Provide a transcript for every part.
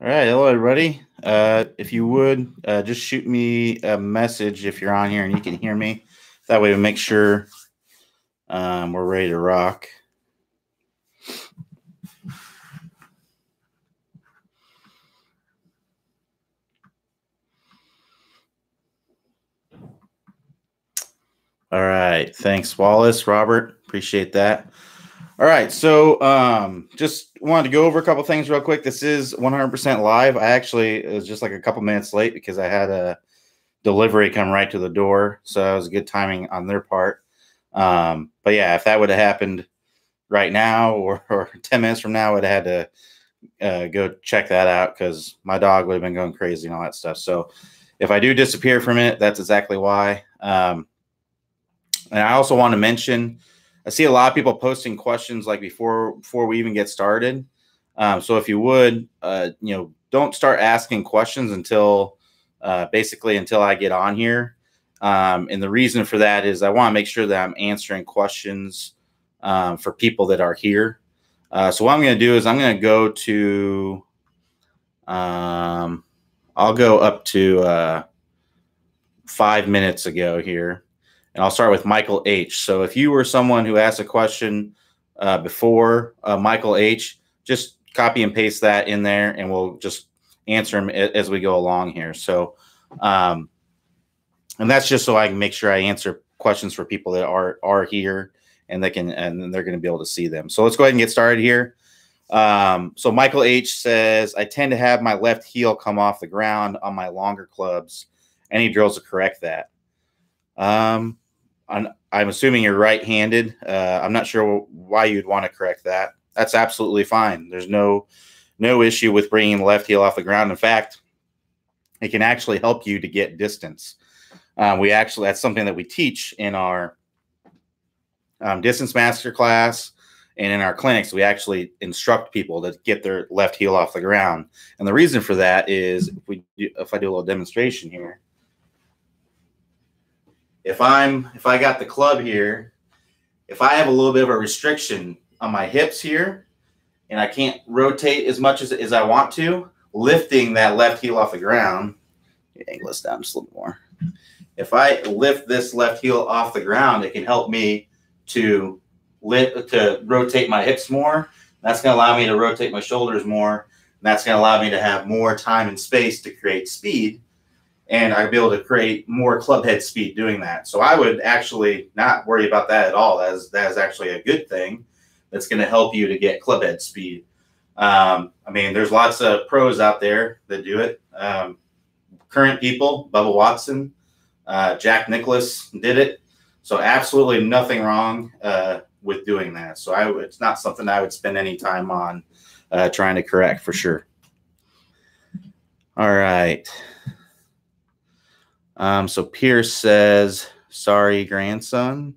All right, hello everybody. If you would just shoot me a message if you're on here and you can hear me. That way we make sure we're ready to rock. All right, thanks Wallace, Robert, appreciate that. All right, so just wanted to go over a couple things real quick. This is 100% live. I actually it was just like a couple minutes late because I had a delivery come right to the door, so that was good timing on their part. But yeah, if that would have happened right now or 10 minutes from now, I'd have had to go check that out because my dog would have been going crazy and all that stuff. So if I do disappear from it, that's exactly why. And I also want to mention, I see a lot of people posting questions like before we even get started. So if you would, don't start asking questions until basically until I get on here. And the reason for that is I want to make sure that I'm answering questions for people that are here. So what I'm going to do is I'm going to go to, I'll go up to 5 minutes ago here, and I'll start with Michael H. So if you were someone who asked a question before Michael H., just copy and paste that in there, and we'll just answer them as we go along here. So, and that's just so I can make sure I answer questions for people that are here and they're going to be able to see them. So let's go ahead and get started here. So Michael H says, I tend to have my left heel come off the ground on my longer clubs. Any drills to correct that? I'm assuming you're right-handed. I'm not sure why you'd want to correct that. That's absolutely fine. There's no issue with bringing the left heel off the ground. In fact, it can actually help you to get distance. That's something that we teach in our distance master class, and in our clinics, we actually instruct people to get their left heel off the ground. And the reason for that is if I do a little demonstration here, if I got the club here, if I have a little bit of a restriction on my hips here, and I can't rotate as much as I want to, lifting that left heel off the ground, angle this down just a little more. If I lift this left heel off the ground, it can help me to rotate my hips more. That's going to allow me to rotate my shoulders more. And that's going to allow me to have more time and space to create speed. And I'll be able to create more club head speed doing that. So I would actually not worry about that at all. That is actually a good thing. That's going to help you to get club head speed. I mean, there's lots of pros out there that do it. Current people, Bubba Watson, Jack Nicklaus did it. So absolutely nothing wrong with doing that. So it's not something I would spend any time on trying to correct for sure. All right. So Pierce says, sorry, grandson.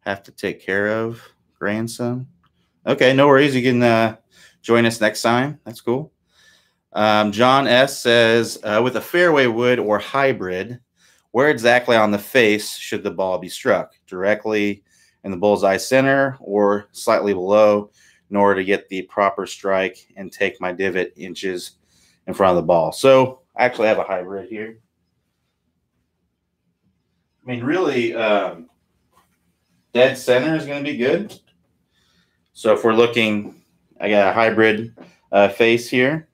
Have to take care of grandson. Okay, no worries. You can join us next time. That's cool. John S. says, with a fairway wood or hybrid, where exactly on the face should the ball be struck? Directly in the bullseye center or slightly below in order to get the proper strike and take my divot inches in front of the ball. So I actually have a hybrid here. I mean, really, dead center is going to be good. So if we're looking, I got a hybrid face here.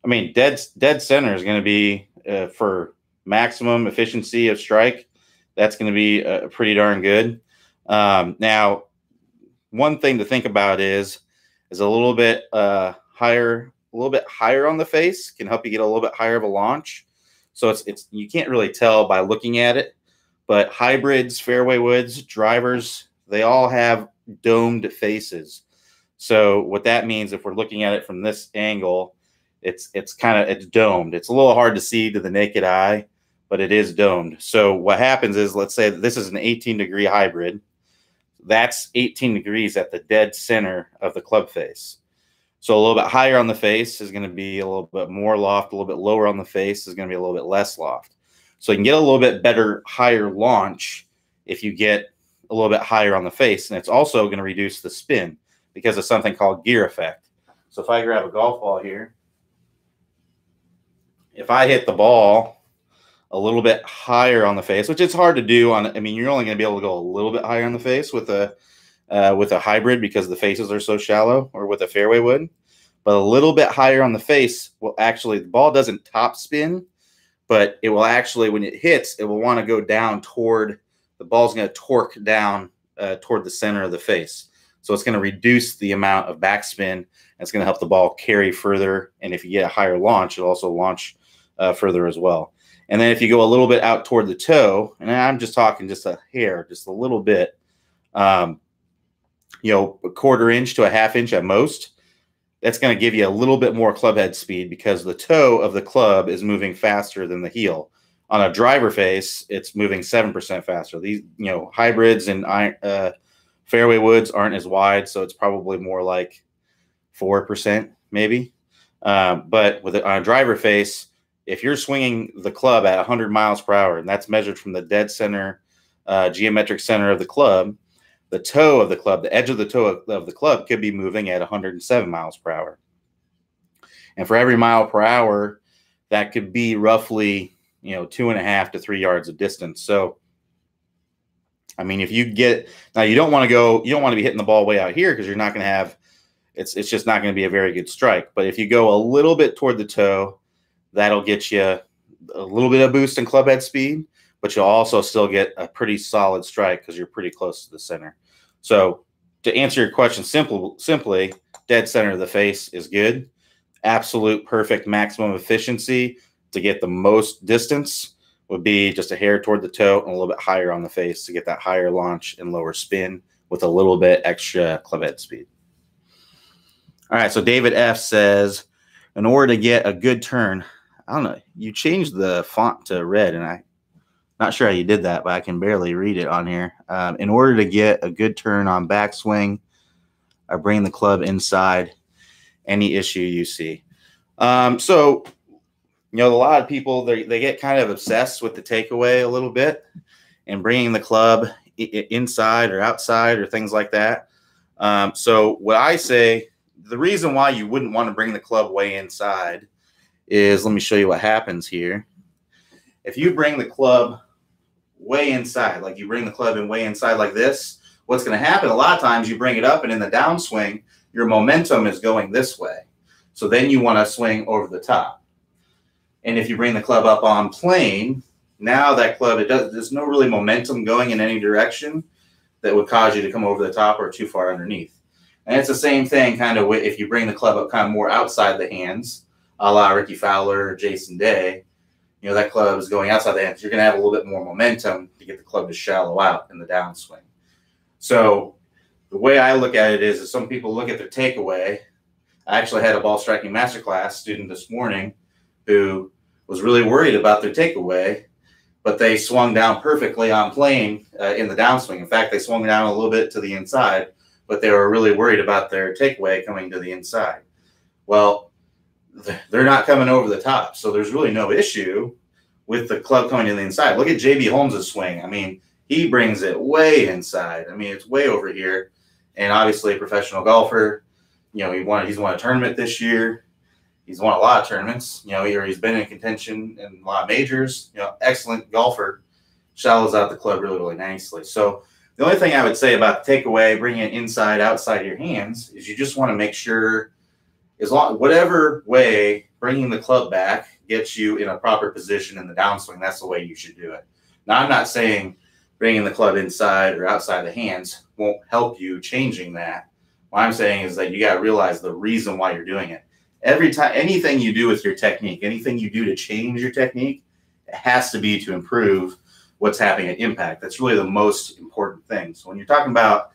I mean, dead center is going to be for maximum efficiency of strike. That's going to be pretty darn good. Now, one thing to think about is a little bit higher on the face can help you get a little bit higher of a launch. So it's you can't really tell by looking at it, but hybrids, fairway woods, drivers, they all have domed faces. So what that means, if we're looking at it from this angle, it's domed. It's a little hard to see to the naked eye, but it is domed. So what happens is, let's say this is an 18-degree hybrid. That's 18 degrees at the dead center of the club face. So a little bit higher on the face is going to be a little bit more loft. A little bit lower on the face is going to be a little bit less loft. So you can get a little bit better, higher launch if you get a little bit higher on the face. And it's also going to reduce the spin because of something called gear effect. So if I grab a golf ball here, if I hit the ball a little bit higher on the face, which it's hard to do on, I mean, you're only going to be able to go a little bit higher on the face with a hybrid because the faces are so shallow, or with a fairway wood. But a little bit higher on the face will actually, the ball doesn't top spin, but it will actually, when it hits, it will want to go down toward, the ball's going to torque down toward the center of the face. So it's going to reduce the amount of backspin, and it's going to help the ball carry further. And if you get a higher launch, it'll also launch further as well. And then if you go a little bit out toward the toe, and I'm just talking just a hair, just a little bit, you know, a quarter inch to a half inch at most, that's going to give you a little bit more club head speed because the toe of the club is moving faster than the heel. On a driver face, it's moving 7% faster. These, you know, hybrids and fairway woods aren't as wide, so it's probably more like 4% maybe. But with on a driver face, if you're swinging the club at 100 miles per hour, and that's measured from the dead center, geometric center of the club, the toe of the club, the edge of the toe of the club could be moving at 107 miles per hour. And for every mile per hour, that could be roughly, you know, 2.5 to 3 yards of distance. So, I mean, if you get, now you don't want to go, you don't want to be hitting the ball way out here because you're not going to have, it's just not going to be a very good strike. But if you go a little bit toward the toe, that'll get you a little bit of boost in club head speed, but you'll also still get a pretty solid strike because you're pretty close to the center. So to answer your question simply, dead center of the face is good. Absolute perfect maximum efficiency to get the most distance would be just a hair toward the toe and a little bit higher on the face to get that higher launch and lower spin with a little bit extra club head speed. All right, so David F says, in order to get a good turn, I don't know, you changed the font to red, and I'm not sure how you did that, but I can barely read it on here. In order to get a good turn on backswing, I bring the club inside. Any issue you see? So, you know, a lot of people, they get kind of obsessed with the takeaway a little bit and bringing the club inside or outside or things like that. So what I say, the reason why you wouldn't want to bring the club way inside is, let me show you what happens here. If you bring the club way inside, like you bring the club in way inside like this, what's going to happen, a lot of times you bring it up and in the downswing, your momentum is going this way. So then you want to swing over the top. And if you bring the club up on plane, now that club, there's no really momentum going in any direction that would cause you to come over the top or too far underneath. And it's the same thing kind of if you bring the club up kind of more outside the hands, a la Ricky Fowler or Jason Day, you know, that club is going outside the hands. You're going to have a little bit more momentum to get the club to shallow out in the downswing. So the way I look at it is some people look at their takeaway. I actually had a ball striking masterclass student this morning who was really worried about their takeaway, but they swung down perfectly on plane in the downswing. In fact, they swung down a little bit to the inside, but they were really worried about their takeaway coming to the inside. Well, they're not coming over the top, so there's really no issue with the club coming to the inside. Look at J.B. Holmes' swing. I mean, he brings it way inside. I mean, it's way over here. And obviously a professional golfer, you know, he's won a tournament this year. He's won a lot of tournaments, you know, he's been in contention in a lot of majors, you know, excellent golfer, shallows out the club really, really nicely. So the only thing I would say about the takeaway, bringing it inside, outside of your hands, is you just want to make sure, whatever way bringing the club back gets you in a proper position in the downswing, that's the way you should do it. Now, I'm not saying bringing the club inside or outside the hands won't help you changing that. What I'm saying is that you got to realize the reason why you're doing it. Every time, anything you do with your technique, anything you do to change your technique, it has to be to improve what's happening at impact. That's really the most important thing. So when you're talking about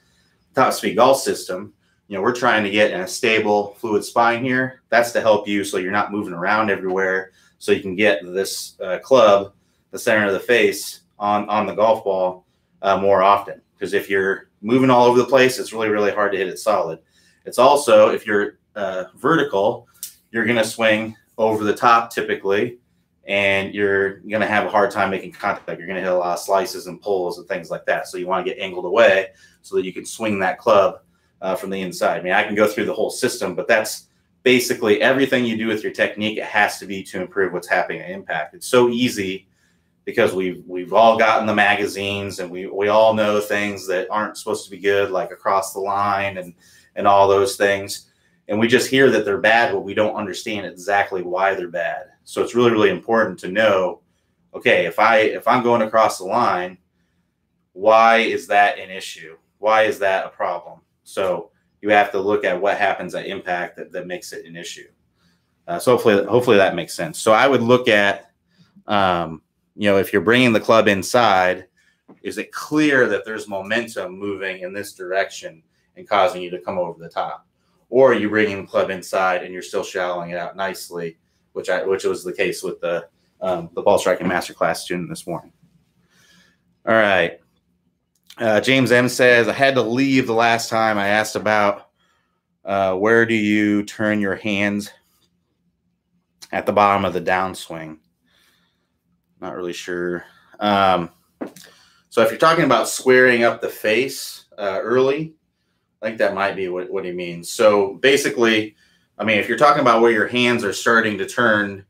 top speed golf system, you know, we're trying to get in a stable fluid spine here. That's to help you so you're not moving around everywhere, so you can get this club, the center of the face, on the golf ball more often. Because if you're moving all over the place, it's really, really hard to hit it solid. It's also, if you're vertical, you're going to swing over the top typically, and you're going to have a hard time making contact. You're going to hit a lot of slices and pulls and things like that. So you want to get angled away so that you can swing that club from the inside. I mean, I can go through the whole system, but that's basically everything you do with your technique, it has to be to improve what's happening at impact. It's so easy because we've all gotten the magazines, and we all know things that aren't supposed to be good, like across the line and all those things. And we just hear that they're bad, but we don't understand exactly why they're bad. So it's really, really important to know, okay, if I'm going across the line, why is that an issue? Why is that a problem? So you have to look at what happens at impact that makes it an issue. So hopefully that makes sense. So I would look at, if you're bringing the club inside, is it clear that there's momentum moving in this direction and causing you to come over the top? Or are you bringing the club inside and you're still shallowing it out nicely, which was the case with the ball striking masterclass student this morning. All right. James M says, I had to leave the last time. I asked about where do you turn your hands at the bottom of the downswing. Not really sure. So if you're talking about squaring up the face early, I think that might be what he means. So basically, I mean, if you're talking about where your hands are starting to turn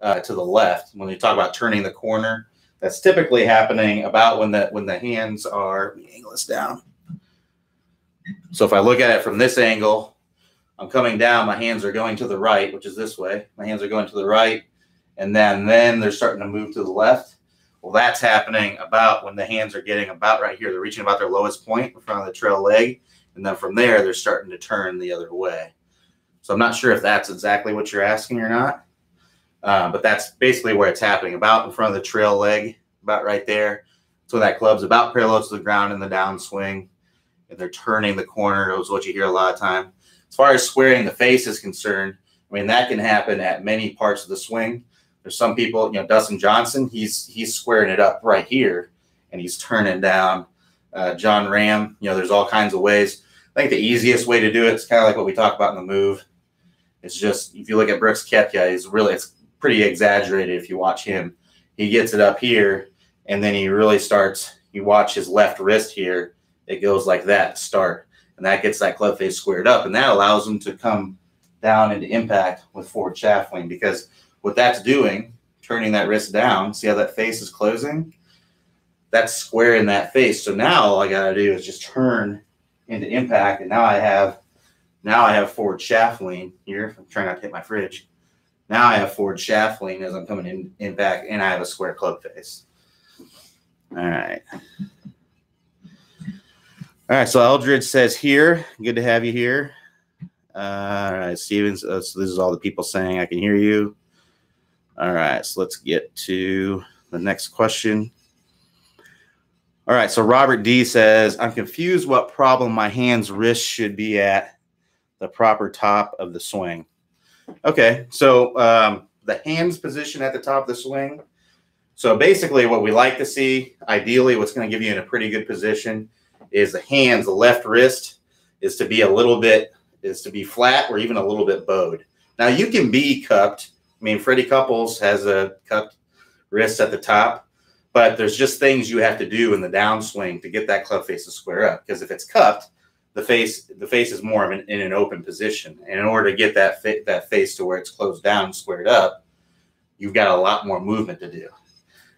to the left, when you talk about turning the corner, that's typically happening about when the hands are, let me angle this down. So if I look at it from this angle, I'm coming down, my hands are going to the right, which is this way. My hands are going to the right, and then they're starting to move to the left. Well, that's happening about when the hands are getting about right here. They're reaching about their lowest point in front of the trail leg, and then from there, they're starting to turn the other way. So I'm not sure if that's exactly what you're asking or not. But that's basically where it's happening, about in front of the trail leg, about right there. So that club's about parallel to the ground in the downswing, and they're turning the corner. That was what you hear a lot of time. As far as squaring the face is concerned, I mean, that can happen at many parts of the swing. There's some people, Dustin Johnson, he's squaring it up right here, and he's turning down. John Ram, there's all kinds of ways. I think the easiest way to do it is kind of like what we talk about in the move. It's just, if you look at Brooks Koepka, it's pretty exaggerated if you watch him. He gets it up here, and then he really starts, you watch his left wrist here, it goes like that to start, and that gets that club face squared up, and that allows him to come down into impact with forward shaft lean, because what that's doing, turning that wrist down, see how that face is closing? That's squaring that face. So now all I got to do is just turn into impact, and now I have forward shaft lean here. I'm trying not to hit my fridge. Now I have forward shaft lean as I'm coming in back, and I have a square club face. All right. All right, so Eldridge says here, good to have you here. All right, Stevens, so this is all the people saying I can hear you. All right, so let's get to the next question. All right, so Robert D says, I'm confused what problem my hand's wrist should be at the proper top of the swing. Okay, so the hands position at the top of the swing. So basically what we like to see, ideally what's going to give you in a pretty good position is the hands, the left wrist is to be flat or even a little bit bowed. Now you can be cupped. I mean, Freddie Couples has a cupped wrist at the top, but there's just things you have to do in the downswing to get that club face to square up. Because if it's cupped, the face is more of in an open position. And in order to get that face to where it's closed down, squared up, you've got a lot more movement to do.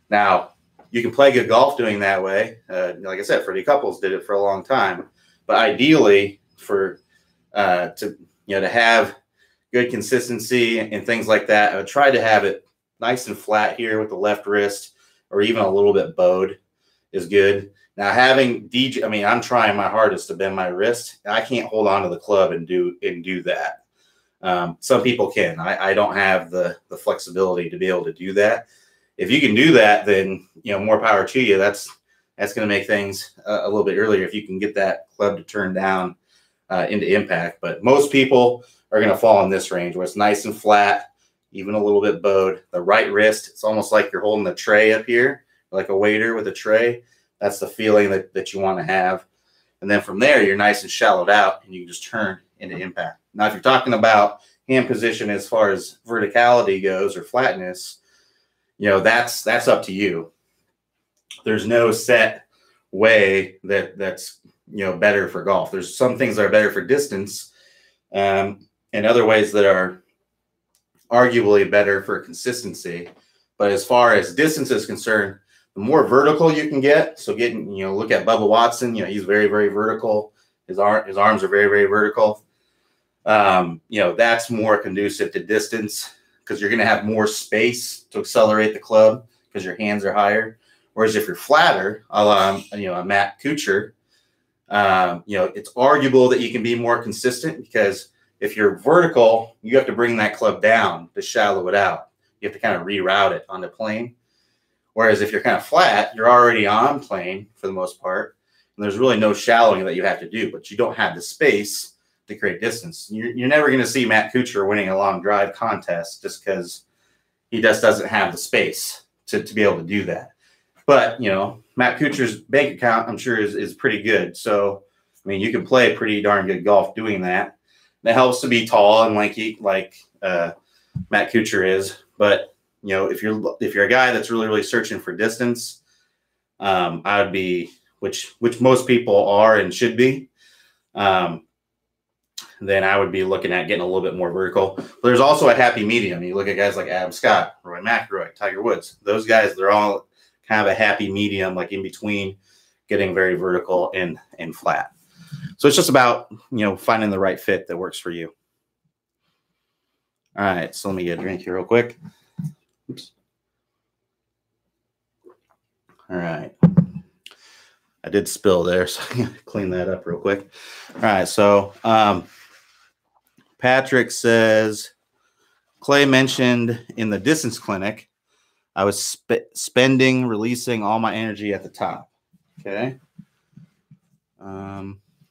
Now, you can play good golf doing that way. Like I said, Freddie Couples did it for a long time. But ideally, to have good consistency and things like that, I would try to have it nice and flat here with the left wrist, or even a little bit bowed is good. Now having DJ, I mean, I'm trying my hardest to bend my wrist. I can't hold on to the club and do that. Some people can. I don't have the flexibility to be able to do that. If you can do that, then more power to you. That's going to make things a little bit earlier if you can get that club to turn down into impact. But most people are going to fall in this range where it's nice and flat, even a little bit bowed. The right wrist, it's almost like you're holding a tray up here, like a waiter with a tray. That's the feeling that you want to have. And then from there, you're nice and shallowed out, and you can just turn into impact. Now, if you're talking about hand position as far as verticality goes or flatness, that's up to you. There's no set way that's better for golf. There's some things that are better for distance. and other ways that are arguably better for consistency. But as far as distance is concerned, the more vertical you can get, so getting, look at Bubba Watson, he's very, very vertical. His arms are very, very vertical. That's more conducive to distance because you're going to have more space to accelerate the club because your hands are higher. Whereas if you're flatter, a Matt Kuchar, it's arguable that you can be more consistent because if you're vertical, you have to bring that club down to shallow it out. You have to kind of reroute it on the plane. Whereas if you're kind of flat, you're already on plane for the most part. And there's really no shallowing that you have to do, but you don't have the space to create distance. You're never going to see Matt Kuchar winning a long drive contest just because he just doesn't have the space to be able to do that. But, Matt Kuchar's bank account, I'm sure, is pretty good. So, you can play pretty darn good golf doing that. It helps to be tall and lanky like Matt Kuchar is. But, if you're a guy that's really, really searching for distance, I would be, which most people are and should be, then I would be looking at getting a little bit more vertical. But there's also a happy medium. You look at guys like Adam Scott, Roy McIlroy, Tiger Woods. Those guys, they're all kind of a happy medium, like in between getting very vertical and flat. So it's just about, finding the right fit that works for you. All right, so let me get a drink here real quick. Oops. All right. I did spill there, so I'm going to clean that up real quick. All right, so Patrick says, Clay mentioned in the distance clinic, I was releasing all my energy at the top. Okay.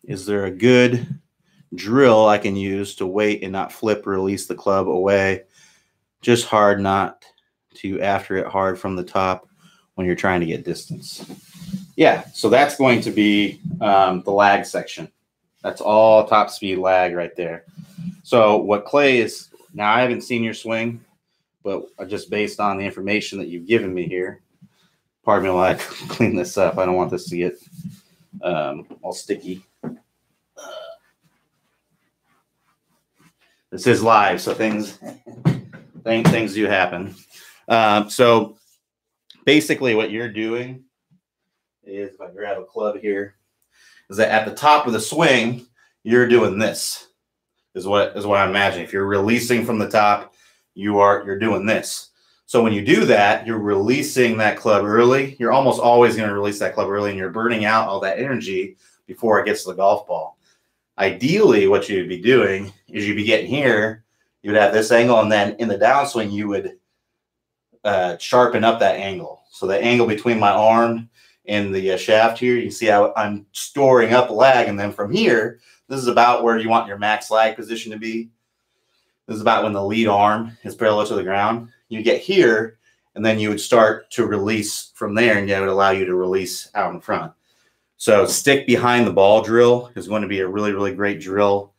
Is there a good drill I can use to wait and not flip or release the club away? Just hard not to after it hard from the top when you're trying to get distance. Yeah, so that's going to be the lag section. That's all top speed lag right there. So what Clay is, now I haven't seen your swing, but just based on the information that you've given me here, pardon me while I clean this up. I don't want this to get all sticky. This is live, so things do happen. So basically what you're doing is, if I grab a club here, is that at the top of the swing, you're doing this, is what I'm imagining. If you're releasing from the top, you're doing this. So when you do that, you're releasing that club early. You're almost always going to release that club early, and you're burning out all that energy before it gets to the golf ball. Ideally, what you'd be doing is you'd be getting here, you would have this angle, and then in the downswing, you would sharpen up that angle. So the angle between my arm and the shaft here, you see how I'm storing up lag, and then from here, this is about where you want your max lag position to be. This is about when the lead arm is parallel to the ground. You get here, and then you would start to release from there, and that would allow you to release out in front. So stick behind the ball drill is going to be a really, really great drill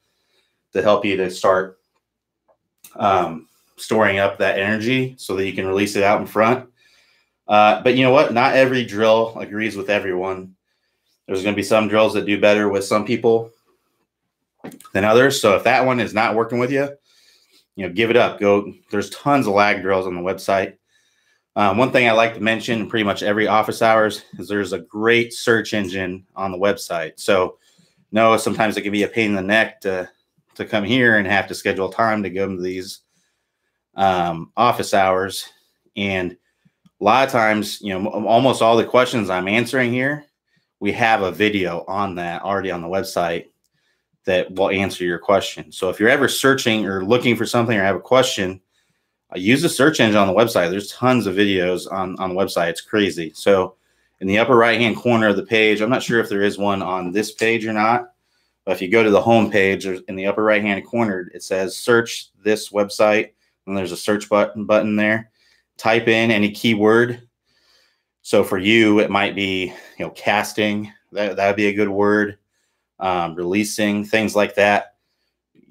to help you to start storing up that energy so that you can release it out in front. But you know what? Not every drill agrees with everyone. There's going to be some drills that do better with some people than others. So if that one is not working with you, give it up. There's tons of lag drills on the website. One thing I like to mention in pretty much every office hours is there's a great search engine on the website. So no, sometimes it can be a pain in the neck to come here and have to schedule time to go to these office hours. And a lot of times, almost all the questions I'm answering here, we have a video on that already on the website that will answer your question. So if you're ever searching or looking for something or have a question, use the search engine on the website. There's tons of videos on the website. It's crazy. So in the upper right-hand corner of the page, I'm not sure if there is one on this page or not, but if you go to the home page, in the upper right-hand corner, it says search this website, and there's a search button there. Type in any keyword. So for you, it might be, casting. That would be a good word. Releasing, things like that.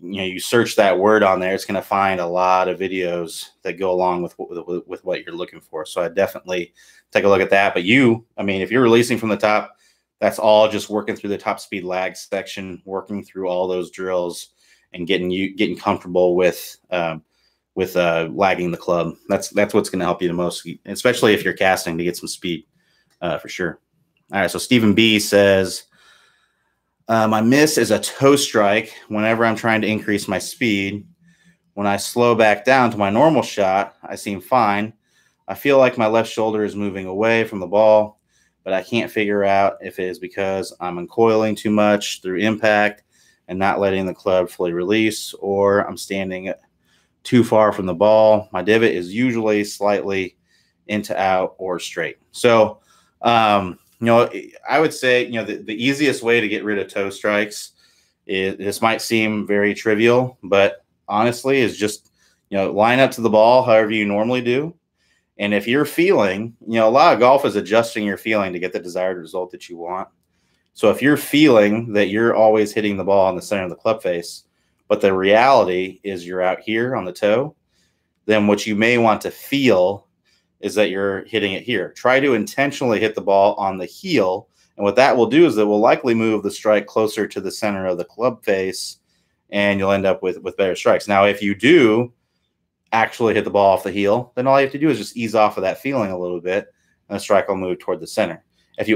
You search that word on there, it's going to find a lot of videos that go along with what you're looking for. So I definitely take a look at that. But if you're releasing from the top, that's all just working through the top speed lag section, working through all those drills and getting comfortable with lagging the club. That's what's going to help you the most, especially if you're casting, to get some speed for sure. All right, so Stephen B says, my miss is a toe strike whenever I'm trying to increase my speed. When I slow back down to my normal shot, I seem fine. I feel like my left shoulder is moving away from the ball, but I can't figure out if it is because I'm uncoiling too much through impact and not letting the club fully release, or I'm standing too far from the ball. My divot is usually slightly into out or straight. So, I would say, the easiest way to get rid of toe strikes is, this might seem very trivial, but honestly is just, line up to the ball however you normally do. And if you're feeling, a lot of golf is adjusting your feeling to get the desired result that you want. So if you're feeling that you're always hitting the ball in the center of the club face, but the reality is you're out here on the toe, then what you may want to feel is that you're hitting it here. Try to intentionally hit the ball on the heel. And what that will do is it will likely move the strike closer to the center of the club face, and you'll end up with better strikes. Now, if you do actually hit the ball off the heel, then all you have to do is just ease off of that feeling a little bit, and the strike will move toward the center. If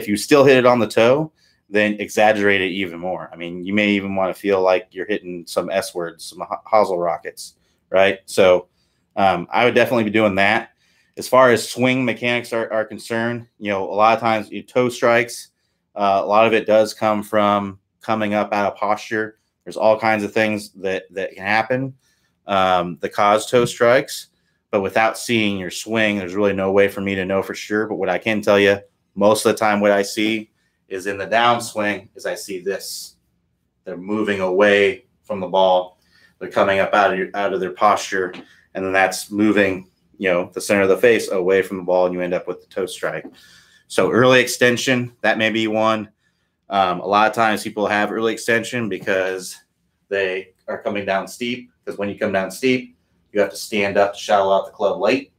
you still hit it on the toe, then exaggerate it even more. I mean, you may even want to feel like you're hitting some S words, some hosel rockets, right? So I would definitely be doing that. As far as swing mechanics are concerned, a lot of times toe strikes, a lot of it does come from coming up out of posture. There's all kinds of things that can happen that cause toe strikes, but without seeing your swing, there's really no way for me to know for sure. But what I can tell you, most of the time, what I see is in the downswing is I see this. They're moving away from the ball. They're coming up out of their posture, and then that's moving, the center of the face away from the ball, and you end up with the toe strike. So early extension, that may be one. A lot of times people have early extension because they are coming down steep, because when you come down steep, you have to stand up to shallow out the club late.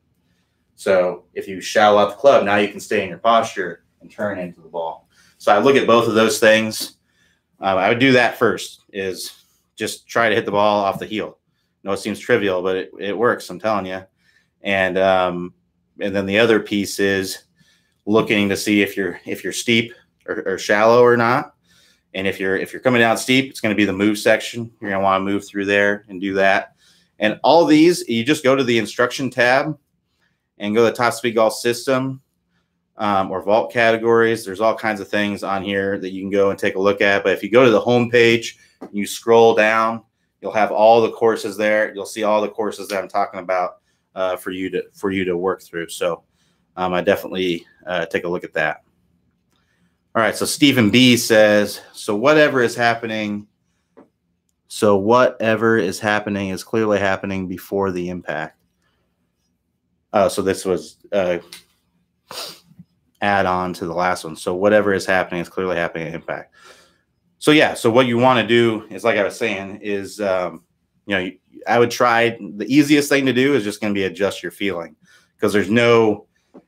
So if you shallow out the club, now you can stay in your posture and turn into the ball. So I look at both of those things. I would do that first, is just try to hit the ball off the heel. I know it seems trivial, but it works, I'm telling you. And then the other piece is looking to see if you're steep or shallow or not. And if you're coming down steep, it's going to be the move section. You're going to want to move through there and do that. And all these, you just go to the instruction tab and go to the Top Speed Golf System or Vault categories. There's all kinds of things on here that you can go and take a look at. But if you go to the home page, you scroll down, you'll have all the courses there. You'll see all the courses that I'm talking about for you to work through. So I definitely take a look at that. All right, so Stephen B says, so whatever is happening is clearly happening before the impact. So this was add on to the last one. So whatever is happening is clearly happening at impact. So yeah, so what you want to do is, like I was saying, is I would try, the easiest thing to do is just going to be adjust your feeling, because there's no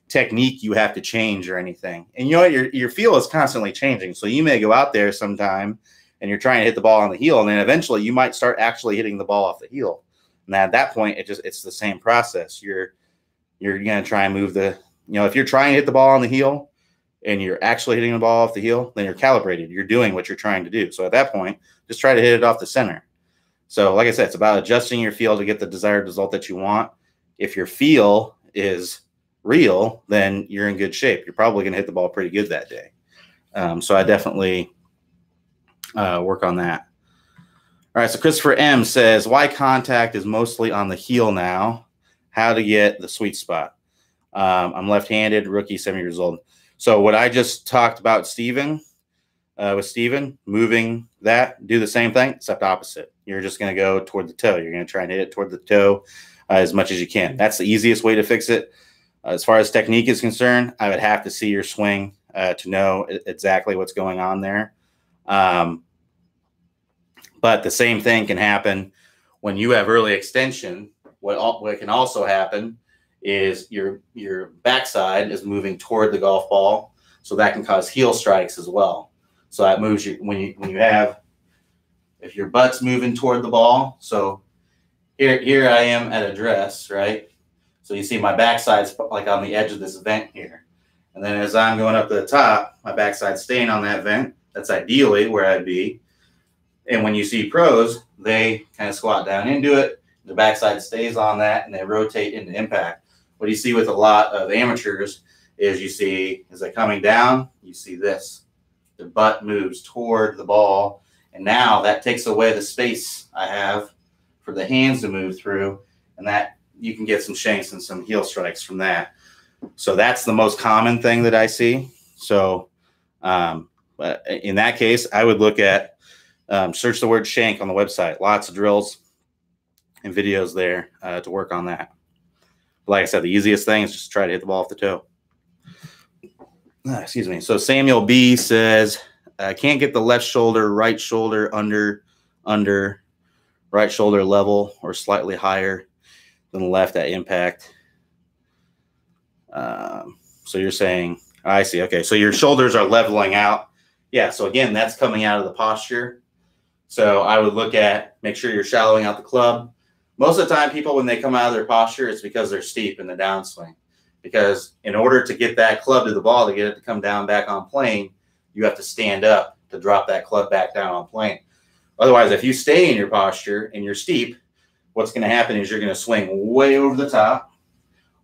technique you have to change or anything. And your feel is constantly changing. So you may go out there sometime and you're trying to hit the ball on the heel, and then eventually you might start actually hitting the ball off the heel. And at that point, it's the same process. You're going to try and move the, if you're trying to hit the ball on the heel and you're actually hitting the ball off the heel, then you're calibrated. You're doing what you're trying to do. So at that point, just try to hit it off the center. So like I said, it's about adjusting your feel to get the desired result that you want. If your feel is real, then you're in good shape. You're probably going to hit the ball pretty good that day. So I definitely work on that. All right, so Christopher M says, why contact is mostly on the heel now? How to get the sweet spot? I'm left-handed, rookie, 7 years old. So what I just talked about, with Steven, moving that, do the same thing, except opposite. You're just going to go toward the toe. You're going to try and hit it toward the toe as much as you can. That's the easiest way to fix it. As far as technique is concerned, I would have to see your swing to know exactly what's going on there. But the same thing can happen when you have early extension. What can also happen is your backside is moving toward the golf ball, so that can cause heel strikes as well. So that moves you when you have if your butt's moving toward the ball, so here I am at address, right? So you see my backside's like on the edge of this vent here. And then as I'm going up to the top, my backside's staying on that vent. That's ideally where I'd be. And when you see pros, they kind of squat down into it. The backside stays on that, and they rotate into impact. What you see with a lot of amateurs is you see, as they're coming down, you see this. The butt moves toward the ball, and now that takes away the space I have for the hands to move through, and that you can get some shanks and some heel strikes from that. So that's the most common thing that I see. So in that case, I would look at, search the word shank on the website. Lots of drills and videos there to work on that. Like I said, the easiest thing is just try to hit the ball off the toe. Excuse me. So Samuel B says, I can't get the left shoulder, right shoulder under, right shoulder level or slightly higher than the left at impact. So you're saying, I see. Okay. So your shoulders are leveling out. Yeah. So again, that's coming out of the posture. So I would look at, make sure you're shallowing out the club. Most of the time, people, when they come out of their posture, it's because they're steep in the downswing. Because in order to get that club to the ball, to get it to come down back on plane, you have to stand up to drop that club back down on plane. Otherwise, if you stay in your posture and you're steep, what's going to happen is you're going to swing way over the top,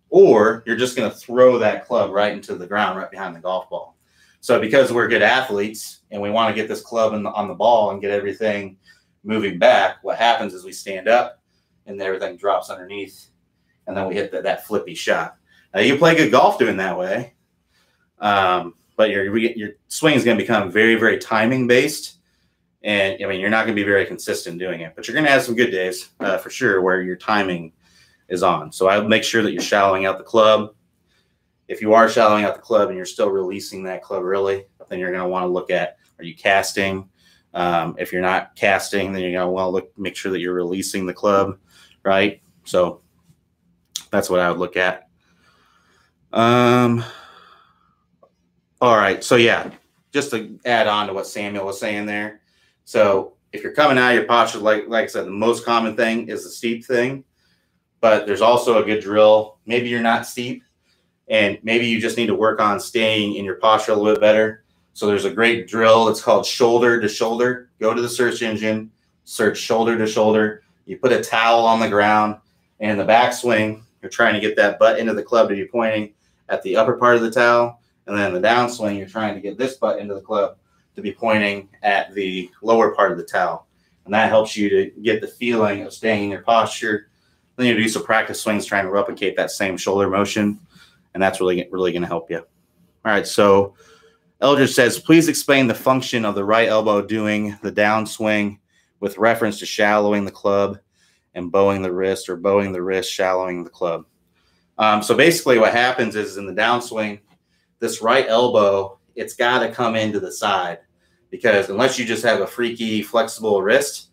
or you're just going to throw that club right into the ground, right behind the golf ball. So because we're good athletes and we want to get this club on the ball and get everything moving back, what happens is we stand up and everything drops underneath, and then we hit that flippy shot. Now, you play good golf doing that way, but your swing is going to become very, very timing based. And I mean, you're not going to be very consistent doing it, but you're going to have some good days for sure where your timing is on. So I would make sure that you're shallowing out the club. If you are shallowing out the club and you're still releasing that club early, then you're going to want to look at, are you casting? If you're not casting, then you're going to want to make sure that you're releasing the club, right? So that's what I would look at. All right. So yeah, just to add on to what Samuel was saying there. So if you're coming out of your posture, like I said, the most common thing is the steep thing, but there's also a good drill. Maybe you're not steep and maybe you just need to work on staying in your posture a little bit better. So there's a great drill. It's called shoulder to shoulder. Go to the search engine, search shoulder to shoulder. You put a towel on the ground, and in the backswing, you're trying to get that butt into the club to be pointing at the upper part of the towel. And then in the downswing, you're trying to get this butt into the club to be pointing at the lower part of the towel. And that helps you to get the feeling of staying in your posture. Then you do some practice swings trying to replicate that same shoulder motion. And that's really going to help you. All right. So Eldridge says, please explain the function of the right elbow doing the downswing with reference to shallowing the club and bowing the wrist, or bowing the wrist, shallowing the club. So basically what happens is in the downswing, this right elbow, it's got to come into the side, because unless you just have a freaky flexible wrist,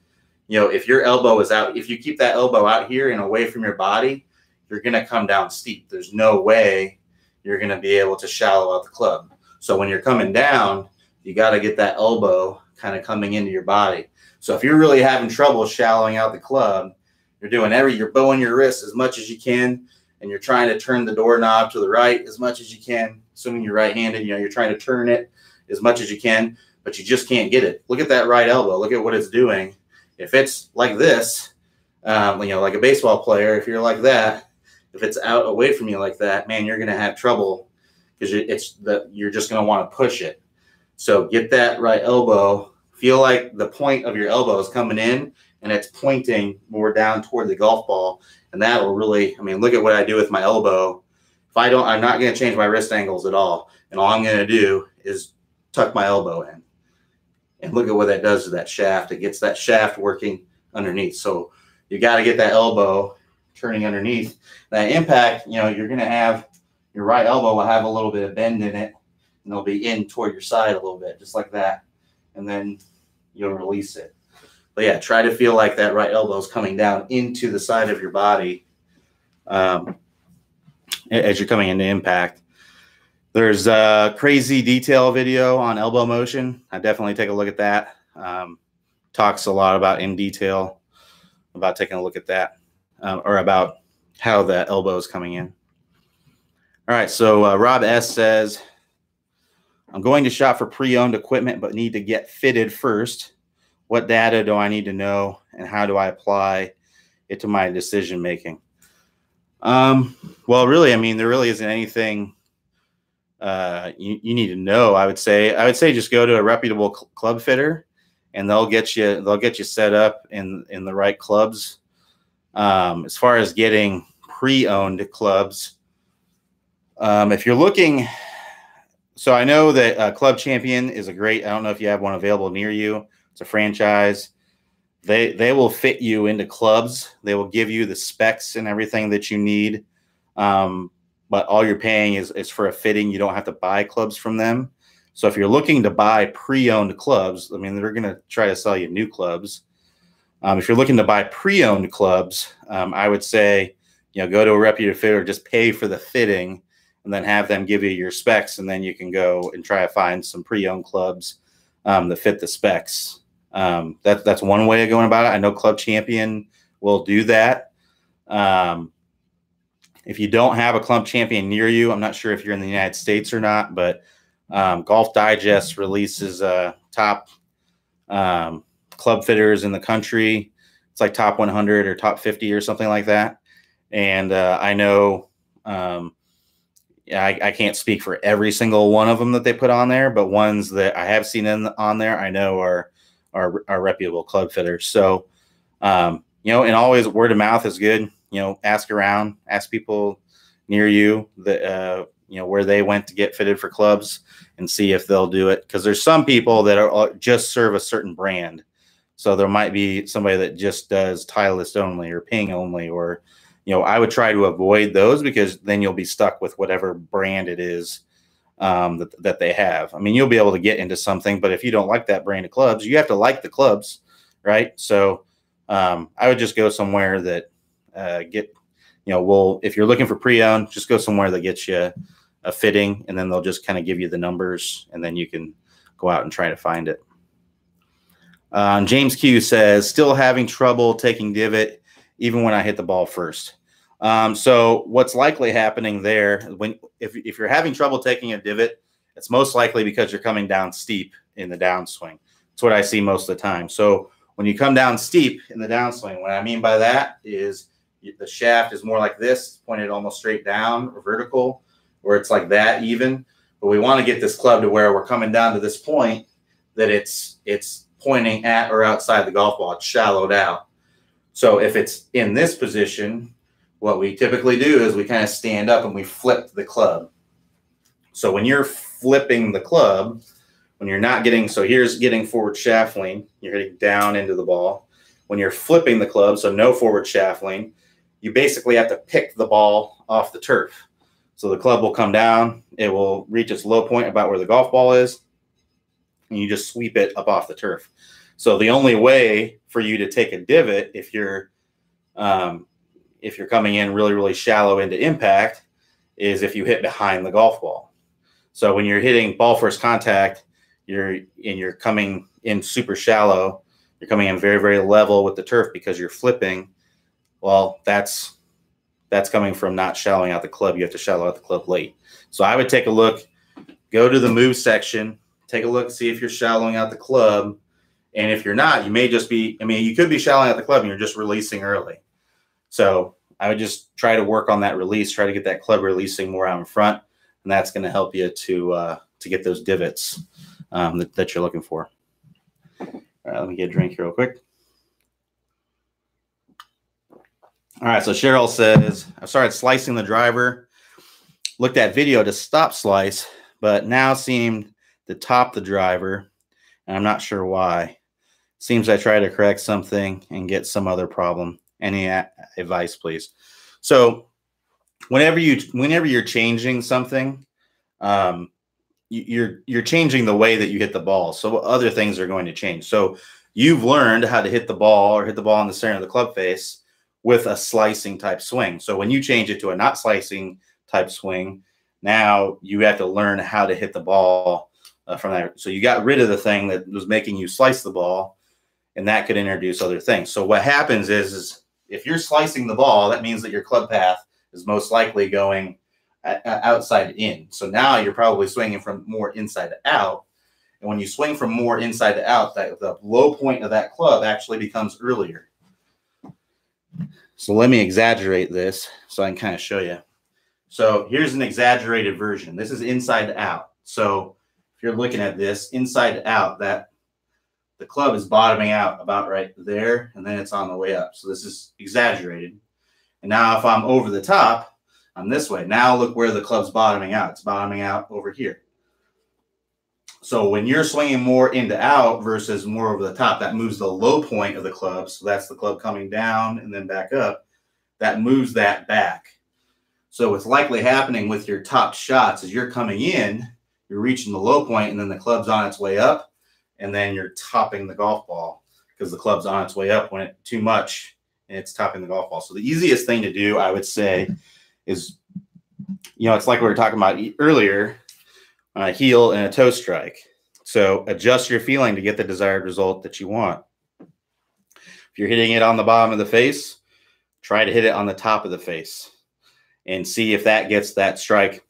you know, if your elbow is out, if you keep that elbow out here and away from your body, you're going to come down steep. There's no way you're going to be able to shallow out the club. So when you're coming down, you got to get that elbow kind of coming into your body. So if you're really having trouble shallowing out the club, you're bowing your wrist as much as you can, and you're trying to turn the doorknob to the right as much as you can, assuming you're right-handed, you're trying to turn it as much as you can, but you just can't get it. Look at that right elbow. Look at what it's doing. If it's like this, like a baseball player, if you're like that, if it's out away from you like that, man, you're going to have trouble, because you're just going to want to push it. So get that right elbow. Feel like the point of your elbow is coming in and it's pointing more down toward the golf ball. And that will really, look at what I do with my elbow. I'm not going to change my wrist angles at all. And all I'm going to do is tuck my elbow in. And look at what that does to that shaft. It gets that shaft working underneath. So you got to get that elbow turning underneath. That impact, you're going to have, your right elbow will have a little bit of bend in it, and it'll be in toward your side a little bit, just like that. And then you'll release it. But yeah, try to feel like that right elbow is coming down into the side of your body as you're coming into impact. There's a crazy detail video on elbow motion. I definitely take a look at that. talks a lot about in detail about taking a look at that, or about how the elbow is coming in. All right, so Rob S says, I'm going to shop for pre-owned equipment, but need to get fitted first. What data do I need to know, and how do I apply it to my decision making? Well, really, I mean, there really isn't anything you need to know. I would say just go to a reputable club fitter, and they'll get you set up in the right clubs. As far as getting pre-owned clubs, if you're looking, so I know that Club Champion is a great. I don't know if you have one available near you. It's a franchise. They will fit you into clubs. They will give you the specs and everything that you need. But all you're paying is for a fitting. You don't have to buy clubs from them. So if you're looking to buy pre-owned clubs, I mean, they're going to try to sell you new clubs. If you're looking to buy pre-owned clubs, I would say, go to a reputable fitter, just pay for the fitting, and then have them give you your specs, and then you can go and try to find some pre-owned clubs that fit the specs. That's one way of going about it. I know Club Champion will do that. If you don't have a Club Champion near you, I'm not sure if you're in the United States or not, but Golf Digest releases top club fitters in the country. It's like top 100 or top 50 or something like that. And I know I can't speak for every single one of them that they put on there, but ones that I have seen on there, I know are reputable club fitters. So, and always word of mouth is good. Ask around, ask people near you that, where they went to get fitted for clubs, and see if they'll do it. Cause there's some people that just serve a certain brand. So there might be somebody that just does Titleist only or Ping only, or, I would try to avoid those, because then you'll be stuck with whatever brand it is that they have. I mean, you'll be able to get into something, but if you don't like that brand of clubs, you have to like the clubs, right? So I would just go somewhere that if you're looking for pre-owned, just go somewhere that gets you a fitting, and then they'll just kind of give you the numbers, and then you can go out and try to find it. James Q says, still having trouble taking divot even when I hit the ball first. So what's likely happening there, if you're having trouble taking a divot, it's most likely because you're coming down steep in the downswing. That's what I see most of the time. So when you come down steep in the downswing, what I mean by that is the shaft is more like this, pointed almost straight down or vertical, or it's like that even. But we want to get this club to where we're coming down to this point that it's pointing at or outside the golf ball. It's shallowed out. So if it's in this position, what we typically do is we kind of stand up and we flip the club. So when you're flipping the club, when you're not getting, so here's getting forward shaft lean, you're hitting down into the ball. When you're flipping the club, so no forward shaft lean, you basically have to pick the ball off the turf. So the club will come down, it will reach its low point about where the golf ball is, and you just sweep it up off the turf. So the only way for you to take a divot, if you're coming in really, really shallow into impact, is if you hit behind the golf ball. So when you're hitting ball first contact, you're coming in super shallow, you're coming in very, very level with the turf because you're flipping. Well, that's coming from not shallowing out the club. You have to shallow out the club late. So I would take a look, go to the move section, take a look, see if you're shallowing out the club. And if you're not, you may just be, you could be shallowing out the club and you're just releasing early. So I would just try to work on that release, try to get that club releasing more out in front. And that's going to help you to get those divots that you're looking for. All right, let me get a drink here real quick. All right, so Cheryl says, I started slicing the driver, looked at video to stop slice, but now seemed to top the driver, and I'm not sure why. Seems I try to correct something and get some other problem. Any advice, please? So whenever you're changing something, you're changing the way that you hit the ball. So other things are going to change. So you've learned how to hit the ball or hit the ball in the center of the club face with a slicing type swing. So when you change it to a not slicing type swing, now you have to learn how to hit the ball from that. So you got rid of the thing that was making you slice the ball, and that could introduce other things. So what happens is if you're slicing the ball, that means that your club path is most likely going outside in. So now you're probably swinging from more inside to out. And when you swing from more inside to out, the low point of that club actually becomes earlier. So let me exaggerate this so I can kind of show you. So here's an exaggerated version. This is inside to out. So if you're looking at this inside to out, that the club is bottoming out about right there, and then it's on the way up. So this is exaggerated. And now if I'm over the top, I'm this way. Now look where the club's bottoming out. It's bottoming out over here. So when you're swinging more into out versus more over the top, that moves the low point of the club. So that's the club coming down and then back up. That moves that back. So what's likely happening with your top shots is you're coming in, you're reaching the low point, and then the club's on its way up, and then you're topping the golf ball because the club's on its way up when it's too much and it's topping the golf ball. So the easiest thing to do, I would say, is, it's like we were talking about earlier, a heel and a toe strike. So adjust your feeling to get the desired result that you want. If you're hitting it on the bottom of the face, try to hit it on the top of the face and see if that gets that strike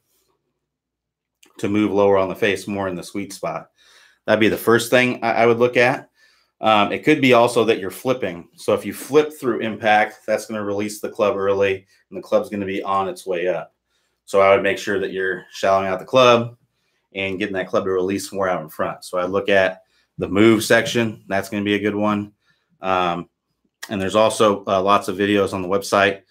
to move lower on the face, more in the sweet spot. That'd be the first thing I would look at. It could be also that you're flipping. So if you flip through impact, that's going to release the club early, and the club's going to be on its way up. So I would make sure that you're shallowing out the club and getting that club to release more out in front. So I look at the move section. That's going to be a good one. And there's also lots of videos on the website.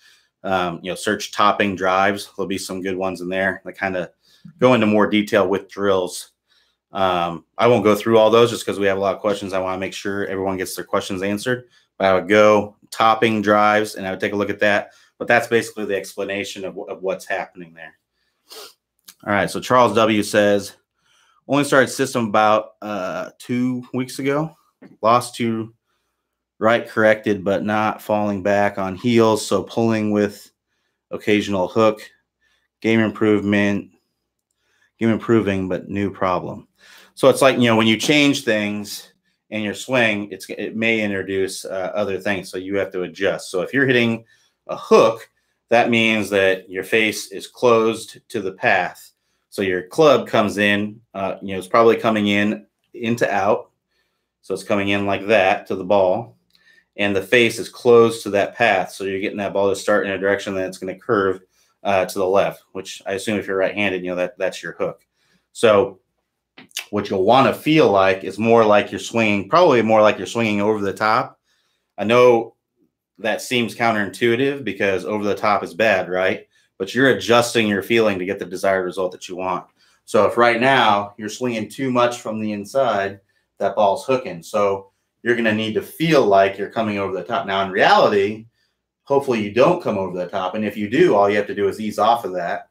Search topping drives. There'll be some good ones in there that kind of go into more detail with drills. I won't go through all those just because we have a lot of questions. I want to make sure everyone gets their questions answered. But I would go topping drives and I would take a look at that. But that's basically the explanation of what's happening there. All right. So Charles W. says, only started system about 2 weeks ago. Lost to right corrected, but not falling back on heels. So pulling with occasional hook. Game improving, but new problem. So it's like, when you change things in your swing, it may introduce other things. So you have to adjust. So if you're hitting a hook, that means that your face is closed to the path. So your club comes in, it's probably coming in into out. So it's coming in like that to the ball. And the face is closed to that path. So you're getting that ball to start in a direction that it's going to curve to the left, which I assume if you're right-handed, that's your hook. So what you'll want to feel like is more like you're swinging, probably more like you're swinging over the top. I know that seems counterintuitive because over the top is bad, right? But you're adjusting your feeling to get the desired result that you want. So if right now you're swinging too much from the inside, that ball's hooking. So you're going to need to feel like you're coming over the top. Now, in reality, hopefully you don't come over the top. And if you do, all you have to do is ease off of that.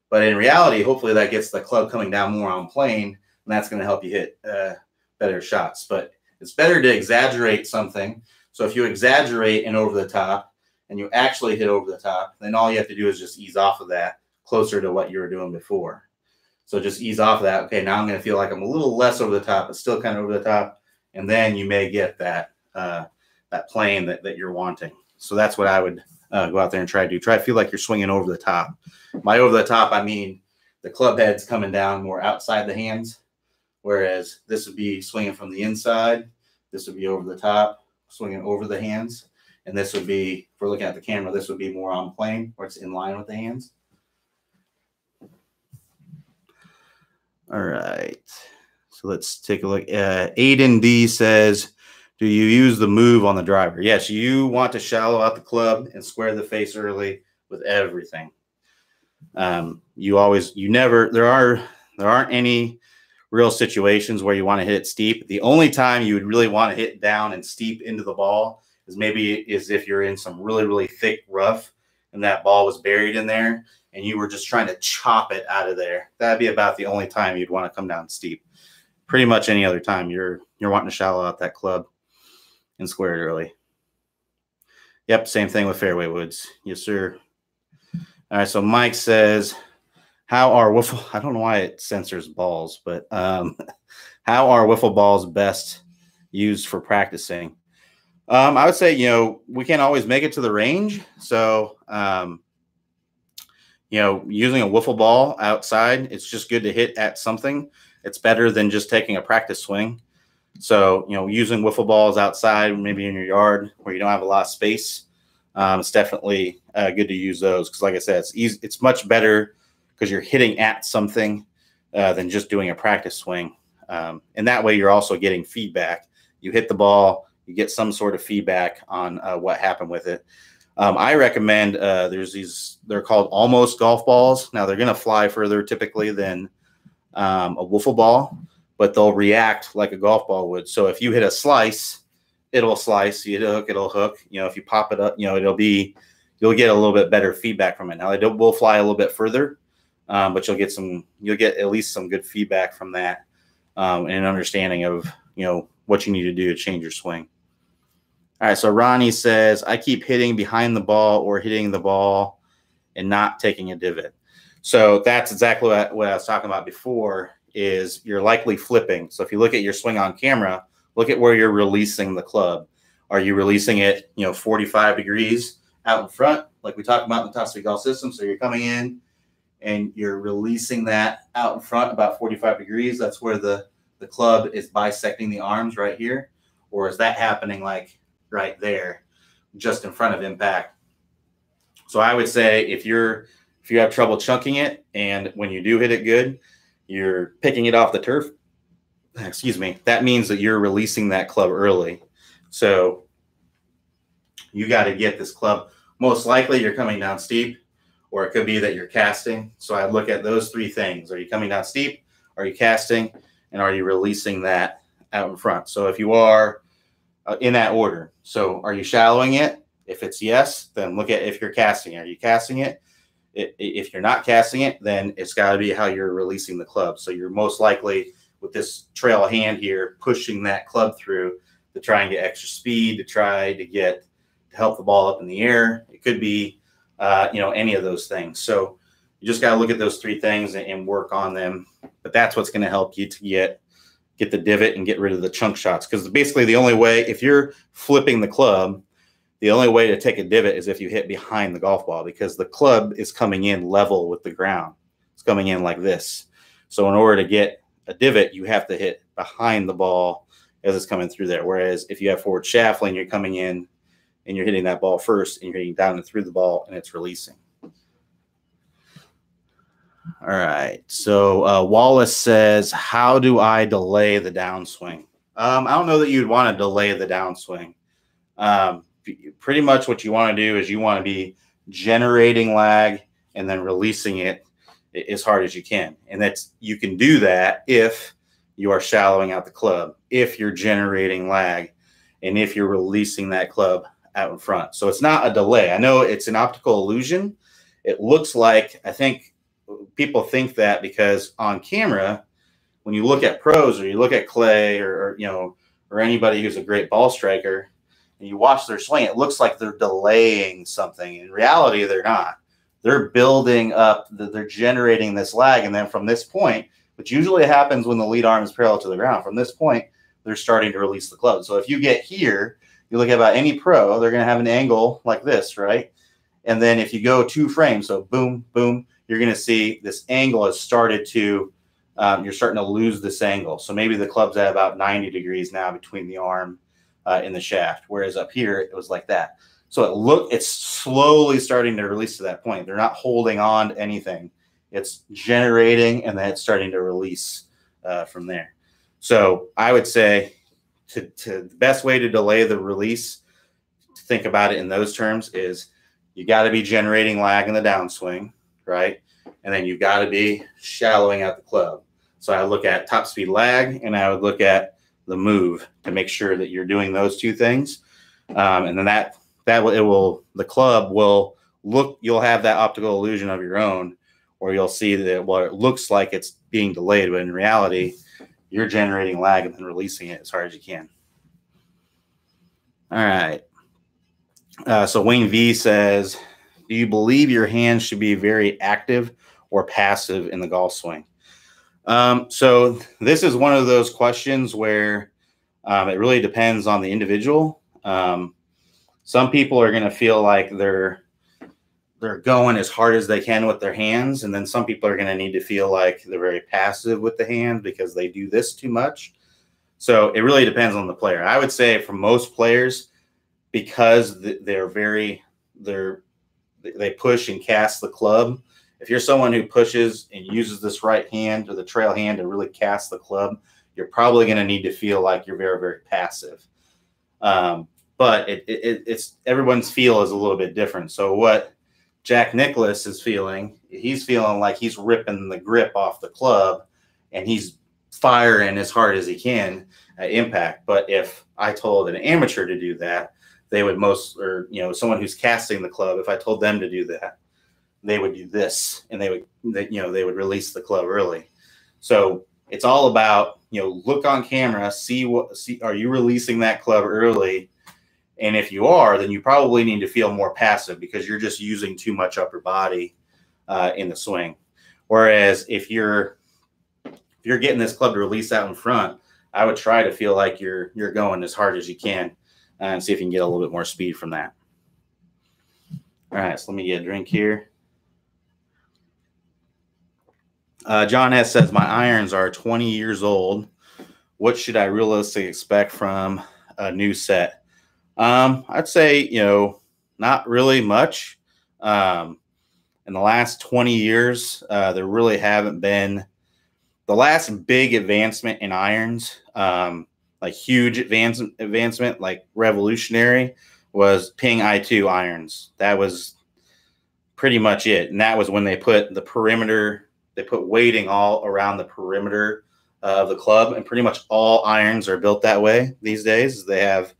But in reality, hopefully that gets the club coming down more on plane, and that's going to help you hit better shots. But it's better to exaggerate something. So if you exaggerate and over the top and you actually hit over the top, then all you have to do is just ease off of that closer to what you were doing before. So just ease off of that. Okay, now I'm going to feel like I'm a little less over the top, but still kind of over the top. And then you may get that that plane that you're wanting. So that's what I would go out there and try to do. Try to feel like you're swinging over the top. By over the top, I mean the club head's coming down more outside the hands, whereas this would be swinging from the inside. This would be over the top, swinging over the hands. And this would be, if we're looking at the camera, this would be more on plane, where it's in line with the hands. All right. So let's take a look. Aiden D says, do you use the move on the driver? Yes, you want to shallow out the club and square the face early with everything. There aren't any real situations where you want to hit it steep. The only time you would really want to hit down and steep into the ball is if you're in some really, really thick rough and that ball was buried in there and you were just trying to chop it out of there. That'd be about the only time you'd want to come down steep. Pretty much any other time you're wanting to shallow out that club and square it early. Yep, same thing with fairway woods. Yes, sir. All right, so Mike says, how are wiffle, I don't know why it censors balls, but how are wiffle balls best used for practicing? I would say, we can't always make it to the range. So, using a wiffle ball outside, it's just good to hit at something. It's better than just taking a practice swing. So, using wiffle balls outside, maybe in your yard where you don't have a lot of space, it's definitely good to use those. Because like I said, it's easy. It's much better because you're hitting at something than just doing a practice swing. And that way you're also getting feedback. You hit the ball, you get some sort of feedback on what happened with it. I recommend there's these, they're called almost golf balls. Now they're going to fly further typically than a wiffle ball, but they'll react like a golf ball would. So if you hit a slice, it'll slice. You hit a hook, it'll hook. If you pop it up, you'll get a little bit better feedback from it. Now they will fly a little bit further, but you'll get at least some good feedback from that, and an understanding of what you need to do to change your swing. All right, so Ronnie says, I keep hitting behind the ball or hitting the ball and not taking a divot. So that's exactly what I was talking about before, is you're likely flipping. So if you look at your swing on camera, look at where you're releasing the club. Are you releasing it 45 degrees out in front, like we talked about in the Top Speed Golf System? So you're coming in and you're releasing that out in front about 45 degrees. That's where the club is bisecting the arms right here. Or is that happening like right there, just in front of impact? So I would say if you have trouble chunking it, and when you do hit it good, you're picking it off the turf, that means that you're releasing that club early. So you got to get this club. Most likely you're coming down steep, or it could be that you're casting. So I look at those three things. Are you coming down steep? Are you casting? And are you releasing that out in front? So if you are in that order. So are you shallowing it? If it's yes, then look at if you're casting it. Are you casting it? If you're not casting it, then it's got to be how you're releasing the club. So you're most likely, with this trail hand here, pushing that club through to try and get extra speed, to help the ball up in the air. It could be, any of those things. So you just got to look at those three things and work on them. But that's what's going to help you to get the divot and get rid of the chunk shots. Because basically the only way, if you're flipping the club, the only way to take a divot is if you hit behind the golf ball, because the club is coming in level with the ground. It's coming in like this. So in order to get a divot, you have to hit behind the ball as it's coming through there. Whereas if you have forward shaft lane, you're coming in and you're hitting that ball first, and you're hitting down and through the ball, and it's releasing. All right. So Wallace says, how do I delay the downswing? I don't know that you'd want to delay the downswing. Pretty much what you want to do is you want to be generating lag and then releasing it as hard as you can. And you can do that if you are shallowing out the club, if you're generating lag, and if you're releasing that club out in front. So it's not a delay. I know it's an optical illusion. It looks like, I think people think that because on camera, when you look at pros or you look at Clay or anybody who's a great ball striker and you watch their swing, it looks like they're delaying something. In reality, they're not. They're building up, they're generating this lag. And then from this point, which usually happens when the lead arm is parallel to the ground, from this point, they're starting to release the club. So if you get here, you look at about any pro, they're going to have an angle like this, right? And then if you go 2 frames, so boom, boom, you're going to see this angle has started to, you're starting to lose this angle. So maybe the club's at about 90 degrees now between the arm and the shaft, whereas up here it was like that. So it's slowly starting to release to that point. They're not holding on to anything. It's generating, and then it's starting to release from there. So I would say the best way to delay the release, to think about it in those terms, is you got to be generating lag in the downswing, right? And then you've got to be shallowing out the club. So I look at top speed lag, and I would look at the move to make sure that you're doing those 2 things. And then the club will look, you'll have that optical illusion of your own, or you'll see that it looks like it's being delayed, but in reality, you're generating lag and then releasing it as hard as you can. All right. So Wayne V says, do you believe your hands should be very active or passive in the golf swing? So this is one of those questions where it really depends on the individual. Some people are going to feel like they're going as hard as they can with their hands, and then some people are going to need to feel like they're very passive with the hand because they do this too much. So it really depends on the player. I would say for most players, because they push and cast the club. If you're someone who pushes and uses this right hand or the trail hand to really cast the club, you're probably going to need to feel like you're very, very passive. But it's everyone's feel is a little bit different. So what Jack Nicklaus is feeling, he's feeling like he's ripping the grip off the club and he's firing as hard as he can at impact. But if I told an amateur to do that, they would someone who's casting the club, if I told them to do that, they would do this and they would release the club early. So it's all about, look on camera, see are you releasing that club early? And if you are, then you probably need to feel more passive because you're just using too much upper body in the swing. Whereas if you're getting this club to release out in front, I would try to feel like you're going as hard as you can and see if you can get a little bit more speed from that. All right, so let me get a drink here. John S. says, my irons are 20 years old. What should I realistically expect from a new set? I'd say, not really much. In the last 20 years, there really haven't been the last big advancement in irons, like huge advancement, like revolutionary, was Ping I2 irons. That was pretty much it. And that was when they put the perimeter, they put weighting all around the perimeter of the club. And pretty much all irons are built that way these days. They have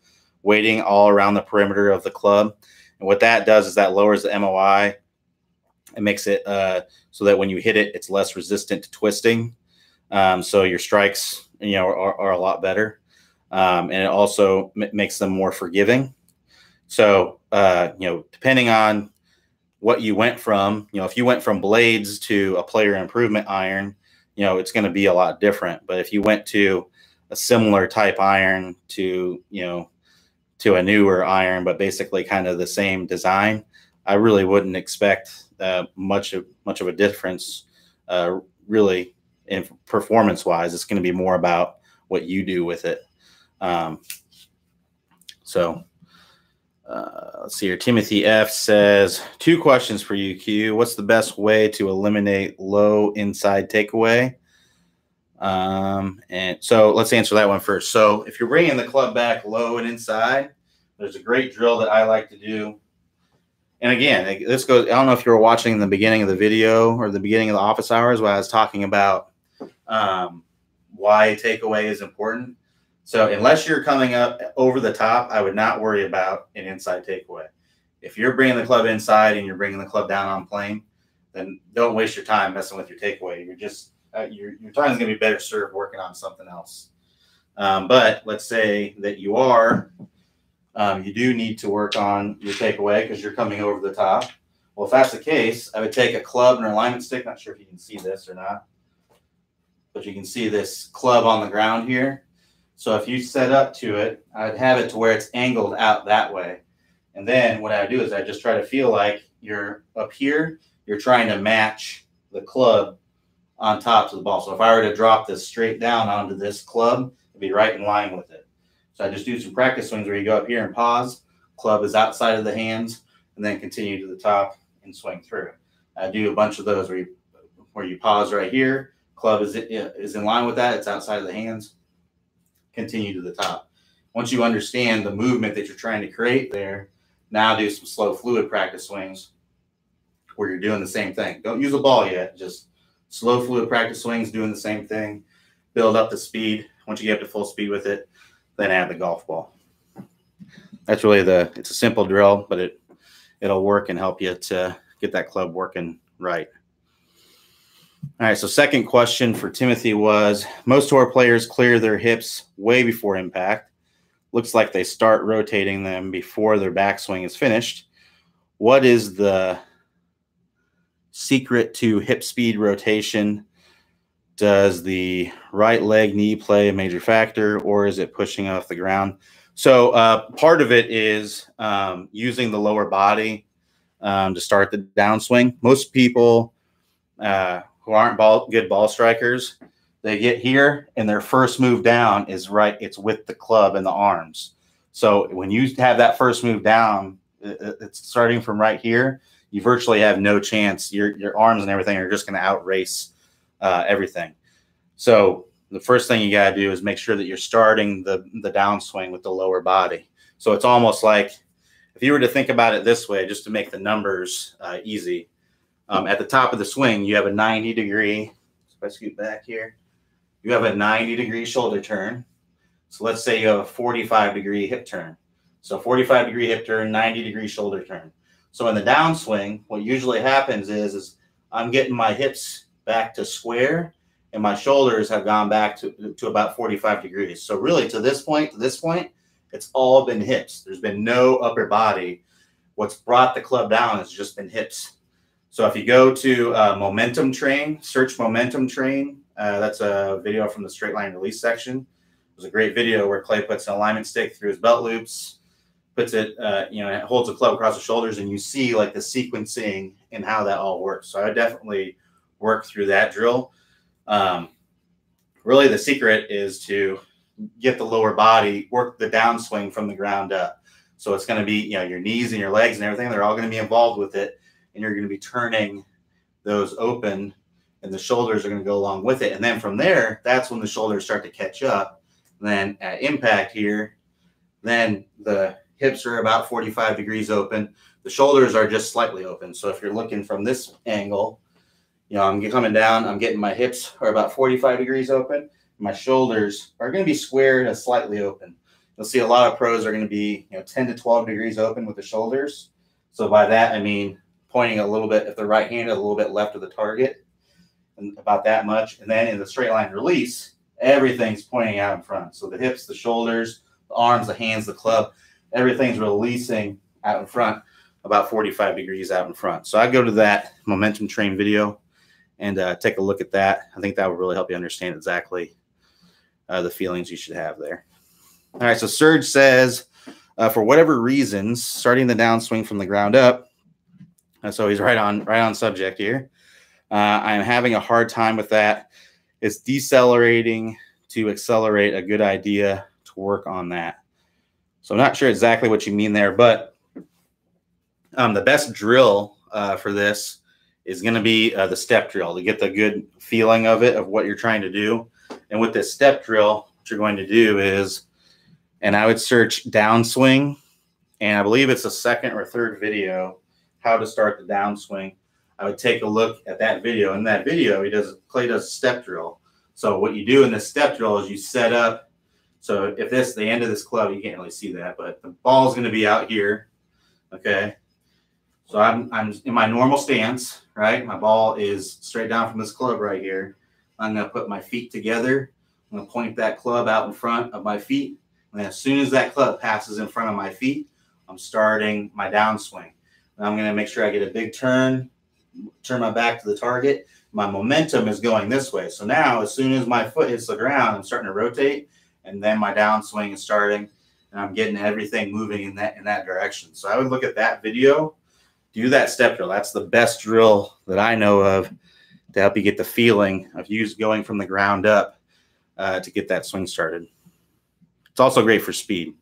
weighting all around the perimeter of the club. And what that does is that lowers the MOI. It makes it so that when you hit it, it's less resistant to twisting. So your strikes, are a lot better. And it also makes them more forgiving. So, depending on what you went from, if you went from blades to a player improvement iron, it's going to be a lot different. But if you went to a similar type iron to a newer iron, but basically kind of the same design, I really wouldn't expect much of a difference, really, in performance-wise. It's going to be more about what you do with it. Let's see here. Timothy F. says, 2 questions for you, Q. What's the best way to eliminate low inside takeaway? And so let's answer that one first. So if you're bringing the club back low and inside, there's a great drill that I like to do. And again, this goes, I don't know if you were watching the beginning of the video or the beginning of the office hours where I was talking about why takeaway is important. So unless you're coming up over the top, I would not worry about an inside takeaway. If you're bringing the club inside and you're bringing the club down on plane, then don't waste your time messing with your takeaway. You're just your time is going to be better served working on something else. But let's say that you do need to work on your takeaway because you're coming over the top. Well, if that's the case, I would take a club and an alignment stick. Not sure if you can see this or not, but you can see this club on the ground here. So if you set up to it, I'd have it to where it's angled out that way. And then what I do is I just try to feel like you're up here, you're trying to match the club on top of the ball. So if I were to drop this straight down onto this club, it'd be right in line with it. So I just do some practice swings where you go up here and pause, club is outside of the hands, and then continue to the top and swing through. I do a bunch of those where you pause right here, club is in line with that, it's outside of the hands, continue to the top. Once you understand the movement that you're trying to create there, now do some slow fluid practice swings where you're doing the same thing. Don't use a ball yet, just slow fluid practice swings, doing the same thing, build up the speed. Once you get up to full speed with it, then add the golf ball. That's really it's a simple drill, but it'll work and help you to get that club working right. All right, so second question for Timothy was, most tour players clear their hips way before impact. Looks like they start rotating them before their backswing is finished. What is the secret to hip speed rotation? Does the right leg knee play a major factor, or is it pushing off the ground? So part of it is using the lower body to start the downswing. Most people who aren't good ball strikers, they get here and their first move down is right. It's with the club and the arms. So when you have that first move down, it's starting from right here. You virtually have no chance. Your arms and everything are just going to outrace everything. So the first thing you got to do is make sure that you're starting the downswing with the lower body. So it's almost like if you were to think about it this way, just to make the numbers easy, at the top of the swing, you have a 90-degree. So if I scoot back here, you have a 90-degree shoulder turn. So let's say you have a 45-degree hip turn. So 45-degree hip turn, 90-degree shoulder turn. So in the downswing, what usually happens is I'm getting my hips back to square, and my shoulders have gone back to about 45 degrees. So really to this point, it's all been hips. There's been no upper body. What's brought the club down has just been hips. So if you go to Momentum Train, search Momentum Train. That's a video from the straight line release section. It was a great video where Clay puts an alignment stick through his belt loops, puts it, it holds the club across the shoulders, and you see like the sequencing and how that all works. So I would definitely work through that drill. Really the secret is to get the lower body, work the downswing from the ground up. So it's going to be, your knees and your legs and everything, they're all going to be involved with it. And you're going to be turning those open, and the shoulders are going to go along with it. And then from there, that's when the shoulders start to catch up. And then at impact here, then the hips are about 45 degrees open. The shoulders are just slightly open. So if you're looking from this angle, I'm coming down, I'm getting my hips are about 45 degrees open. My shoulders are going to be squared and slightly open. You'll see a lot of pros are going to be 10 to 12 degrees open with the shoulders. So by that, I mean pointing a little bit, if they're right-handed, a little bit left of the target, and about that much. And then in the straight line release, everything's pointing out in front. So the hips, the shoulders, the arms, the hands, the club, everything's releasing out in front, about 45 degrees out in front. So I go to that Momentum Train video and take a look at that. I think that would really help you understand exactly the feelings you should have there. All right, so Serge says, for whatever reasons, starting the downswing from the ground up, so he's right on subject here. I'm having a hard time with that. It's decelerating to accelerate, a good idea to work on that. So I'm not sure exactly what you mean there, but the best drill for this is going to be the step drill to get the good feeling of it, of what you're trying to do. And with this step drill, what you're going to do is, and I would search downswing, and I believe it's the second or third video, how to start the downswing. I would take a look at that video. In that video, Clay does a step drill. So what you do in this step drill is you set up. So if this, the end of this club, you can't really see that, but the ball is going to be out here. Okay. So I'm in my normal stance, right? My ball is straight down from this club right here. I'm going to put my feet together. I'm going to point that club out in front of my feet. And as soon as that club passes in front of my feet, I'm starting my downswing. And I'm going to make sure I get a big turn my back to the target. My momentum is going this way. So now as soon as my foot hits the ground, I'm starting to rotate, and then my downswing is starting, and I'm getting everything moving in that direction. So I would look at that video, do that step drill. That's the best drill that I know of to help you get the feeling of you going from the ground up to get that swing started. It's also great for speed.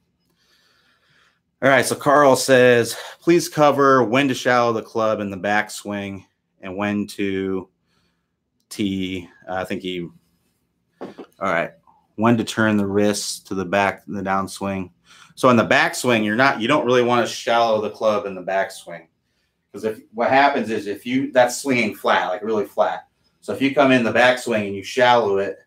All right, so Carl says, please cover when to shallow the club in the backswing and when to tee. I think all right, when to turn the wrists to the back in the downswing. So in the backswing, you don't really want to shallow the club in the backswing, because what happens is that's swinging flat, like really flat. So if you come in the backswing and you shallow it,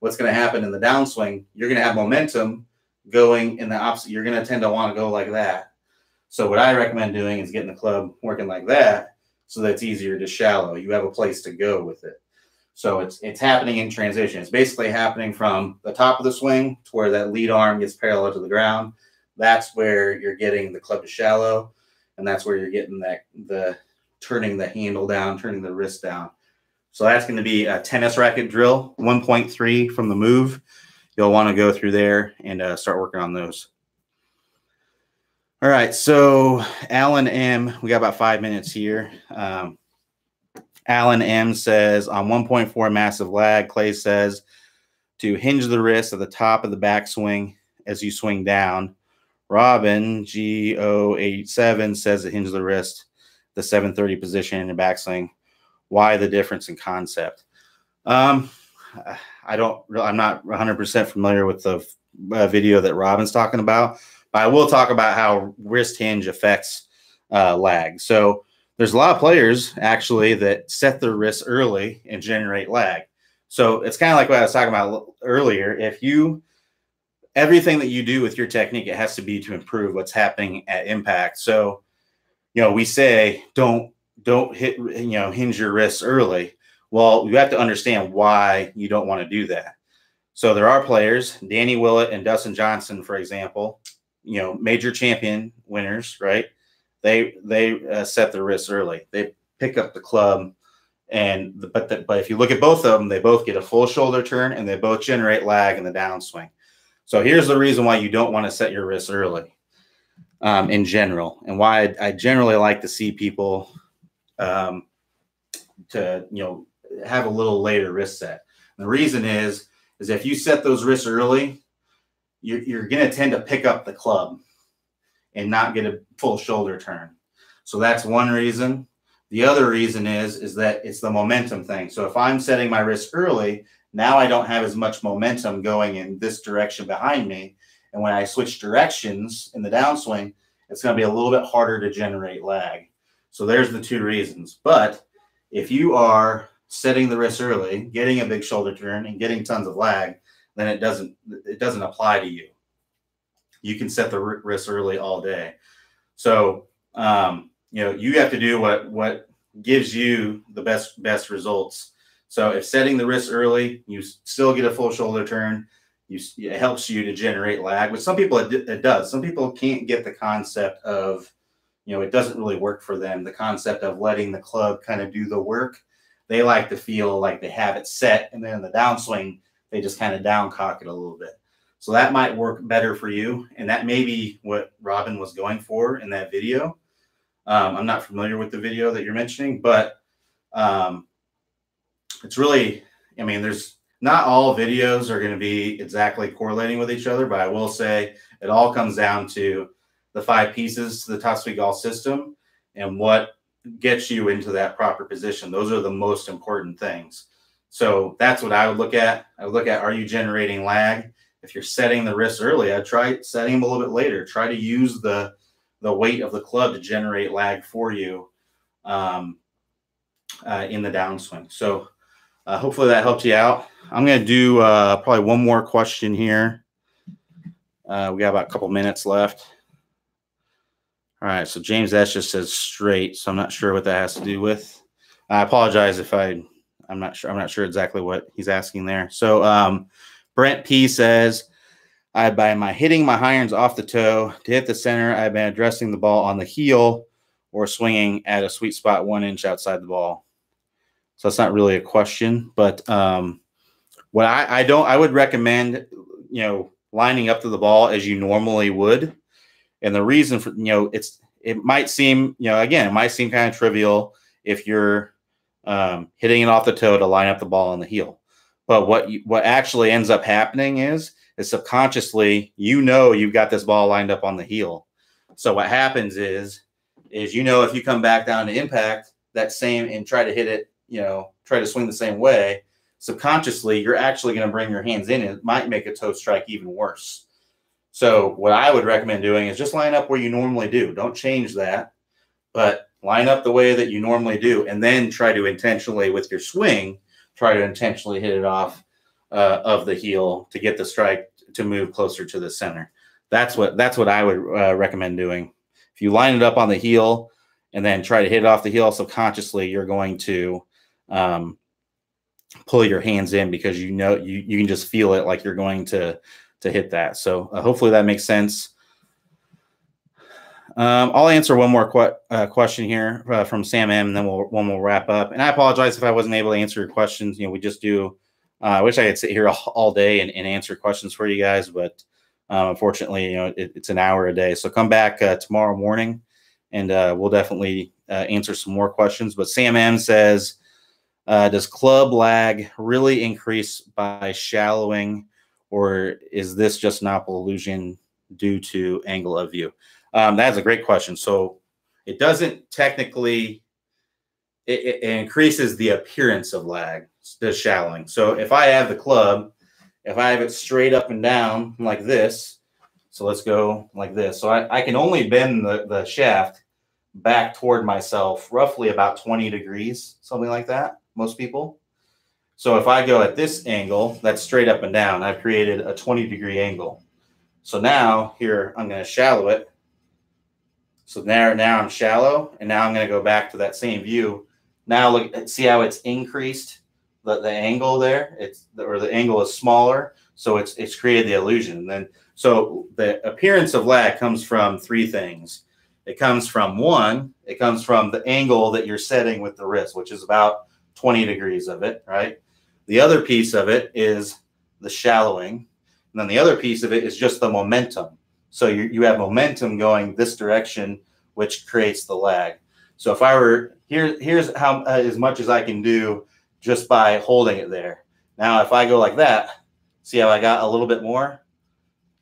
what's going to happen in the downswing? You're going to have momentum going in the opposite. You're going to tend to want to go like that. So what I recommend doing is getting the club working like that, so that it's easier to shallow. You have a place to go with it. So it's happening in transition. It's basically happening from the top of the swing to where that lead arm gets parallel to the ground. That's where you're getting the club to shallow, and that's where you're getting the turning the handle down, turning the wrist down. So that's going to be a tennis racket drill, 1.3 from the move. You'll want to go through there and start working on those. All right, so Alan M, we got about 5 minutes here. Alan M says on 1.4 massive lag, Clay says to hinge the wrist at the top of the backswing as you swing down. Robin G087 says to hinge the wrist, the 730 position in the backswing. Why the difference in concept? I'm not 100% familiar with the video that Robin's talking about, but I will talk about how wrist hinge affects lag. So there's a lot of players actually that set their wrists early and generate lag. So it's kind of like what I was talking about earlier. If you, everything that you do with your technique, it has to be to improve what's happening at impact. So, we say don't hit, hinge your wrists early. Well, you have to understand why you don't want to do that. So there are players, Danny Willett and Dustin Johnson, for example, major champion winners, right? They set their wrists early. They pick up the club, but if you look at both of them, they both get a full shoulder turn and they both generate lag in the downswing. So here's the reason why you don't want to set your wrists early, in general, and why I generally like to see people to have a little later wrist set. And the reason is if you set those wrists early, you're going to tend to pick up the club and not get a full shoulder turn. So that's one reason. The other reason is that it's the momentum thing. So if I'm setting my wrist early, now I don't have as much momentum going in this direction behind me. And when I switch directions in the downswing, it's going to be a little bit harder to generate lag. So there's the two reasons. But if you are setting the wrist early, getting a big shoulder turn and getting tons of lag, then it doesn't apply to you. You can set the wrist early all day. So, you have to do what gives you the best results. So if setting the wrist early, you still get a full shoulder turn, it helps you to generate lag. But some people, it does. Some people can't get the concept of, it doesn't really work for them. The concept of letting the club kind of do the work. They like to feel like they have it set, and then in the downswing, they just kind of down cock it a little bit. So that might work better for you. And that may be what Robin was going for in that video. I'm not familiar with the video that you're mentioning, but it's really, there's not all videos are going to be exactly correlating with each other, but I will say it all comes down to the 5 pieces to the Top Speed Golf system and what gets you into that proper position. Those are the most important things. So that's what I would look at. I would look at, are you generating lag? If you're setting the wrists early, I'd try setting them a little bit later. Try to use the weight of the club to generate lag for you in the downswing. So hopefully that helped you out. I'm going to do probably one more question here. We got about a couple minutes left. All right, so James S just says straight, so I'm not sure what that has to do with. I apologize if I'm not sure. I'm not sure exactly what he's asking there. So Brent P says, by hitting my irons off the toe to hit the center, I've been addressing the ball on the heel or swinging at a sweet spot 1 inch outside the ball. So that's not really a question, but what I would recommend, lining up to the ball as you normally would. And the reason for, it might seem, again, it might seem kind of trivial if you're hitting it off the toe to line up the ball on the heel. But what actually ends up happening is subconsciously, you've got this ball lined up on the heel. So what happens is if you come back down to impact that same and try to hit it, try to swing the same way, subconsciously, you're actually going to bring your hands in, and it might make a toe strike even worse. So what I would recommend doing is just line up where you normally do. Don't change that, but line up the way that you normally do, and then try to intentionally, with your swing, try to intentionally hit it off of the heel to get the strike to move closer to the center. That's what I would recommend doing. If you line it up on the heel and then try to hit it off the heel subconsciously, you're going to pull your hands in because you can just feel it like you're going to hit that. So hopefully that makes sense. I'll answer one more question here from Sam M, and then we'll wrap up. And I apologize if I wasn't able to answer your questions. We just do. I wish I could sit here all day and answer questions for you guys, but Unfortunately, it's an hour a day. So come back tomorrow morning, and we'll definitely answer some more questions. But Sam M says, does club lag really increase by shallowing, or is this just an optical illusion due to angle of view? That's a great question. So it doesn't technically, it increases the appearance of lag, the shallowing. So if I have the club, if I have it straight up and down like this, so let's go like this. So I can only bend the shaft back toward myself roughly about 20 degrees, something like that, most people. So if I go at this angle, that's straight up and down, I've created a 20-degree angle. So now here, I'm going to shallow it. So now I'm shallow, and now I'm going to go back to that same view. Now look, see how it's increased the angle there? The angle is smaller, so it's created the illusion. And then so the appearance of lag comes from three things. It comes from it comes from the angle that you're setting with the wrist, which is about 20 degrees of it, right? The other piece of it is the shallowing. And then the other piece of it is just the momentum. So you have momentum going this direction, which creates the lag. So if I were, here's how as much as I can do just by holding it there. Now, if I go like that, see how I got a little bit more?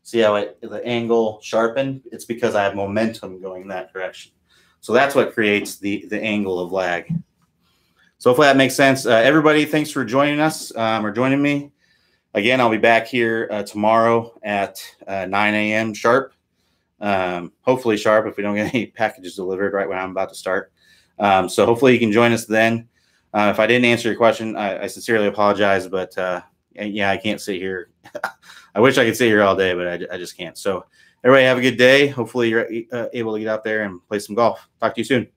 See how the angle sharpened? It's because I have momentum going that direction. So that's what creates the angle of lag. So hopefully that makes sense. Everybody, thanks for joining us or joining me. Again, I'll be back here tomorrow at 9 a.m. sharp. Hopefully sharp if we don't get any packages delivered right when I'm about to start. So hopefully you can join us then. If I didn't answer your question, I sincerely apologize, but yeah, I can't sit here. I wish I could sit here all day, but I just can't. So everybody have a good day. Hopefully you're able to get out there and play some golf. Talk to you soon.